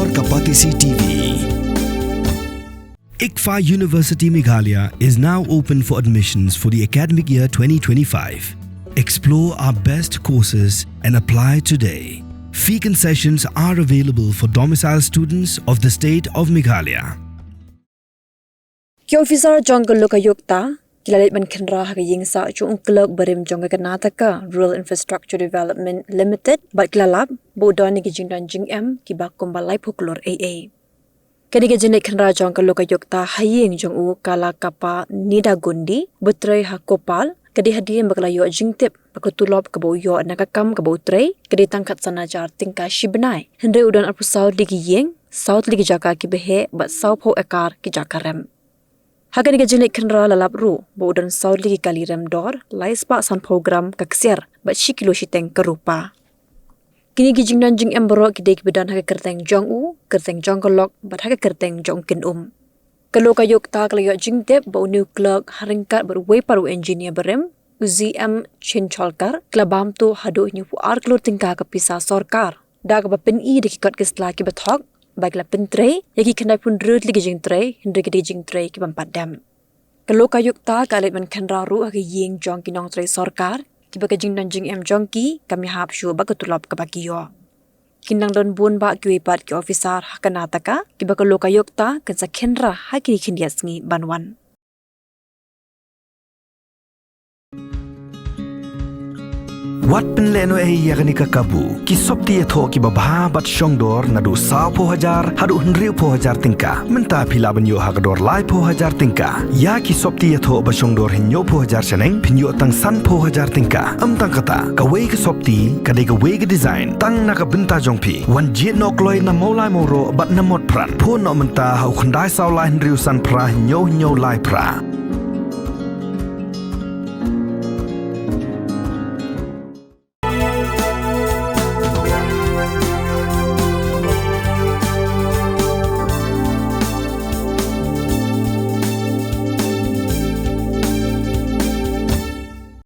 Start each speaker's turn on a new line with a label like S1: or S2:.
S1: Klur Kapatisi TV. ICFA University Meghalaya is now open for admissions for the academic year 2025. Explore our best courses and apply today. Fee concessions are available for domicile students of the state of Meghalaya.
S2: Ki officer Jungle Lokayukta, Kilalit Man Kenra Ïing sa chung Clerk Barim Jonga Karnataka Rural Infrastructure Development Limited, but Klalab, Bodon ni Jingdon Jingem, Kibakum Balai Klur AA. Kani Jenek Kenra Jungle Lokayukta Ïing Jong U Kala Kapa Nida Gundi, Butre Hakopal, Kadi hadirin baglayo Jingtip, Tulop kaboyo nakakam kabotre, kadi tangkat sanajar tingka Shibnai, Henry Udon Apu South Ligi Ïing, South Ligi Jaka Kibehe, but South Ho Ekar Kijakarem. Hagan ni Jenek Kenra lalap ru, Bodon South Ligi Kalirem Dor, Laispa San Program Kaksier, but Shikilo Shiteng Karupa. Kini Jingdon Jingem Borok Kidek Bidan Haka Kerteng Jong U, Kerteng Jongkolok, but Haka Kerteng Jongkin Kalau kayuk tak layak Jingtip, bau new Clerk haringkat berway paru engineer berem, UZM Chincholkar, kelabam tu hadu nyupu Klur tingkah kepisah sorkar. Dah kebapin dikikot kesla kibathok, baiklah pentre, yaki kena pun rut lagi jingtre, hindri gede jingtre kibampat dam. Kalau kayuk tak kalit man kenra ru hagi Ïing jong kinong tre sorkar, kibaga Jingdon Jingem jongki, kami hap syu baga Tulop kebagiyo. Kinang don bun ba kiwipat ki officer Karnataka, kibaga lokayukta kansa kenra hakini kindias ngi banwan.
S1: Wat penleno yakni kakabu ki sopti etho ki babha bat shongdor nadu sa po hajar hadu hnriu po hajar tingka menta philaban yo hagador lai po hajar tingka ya ki sopti etho ba shongdor hinyo po hajar chaneng phinyo tang san po hajar tingka tang kata ka wei ki sopti ka de ka wei ki design tang na ka binta jongpi wan jit nok loi na molai moro bat na mot pran po no menta hau khandai saw lai hnriu san pra hinyo lai pra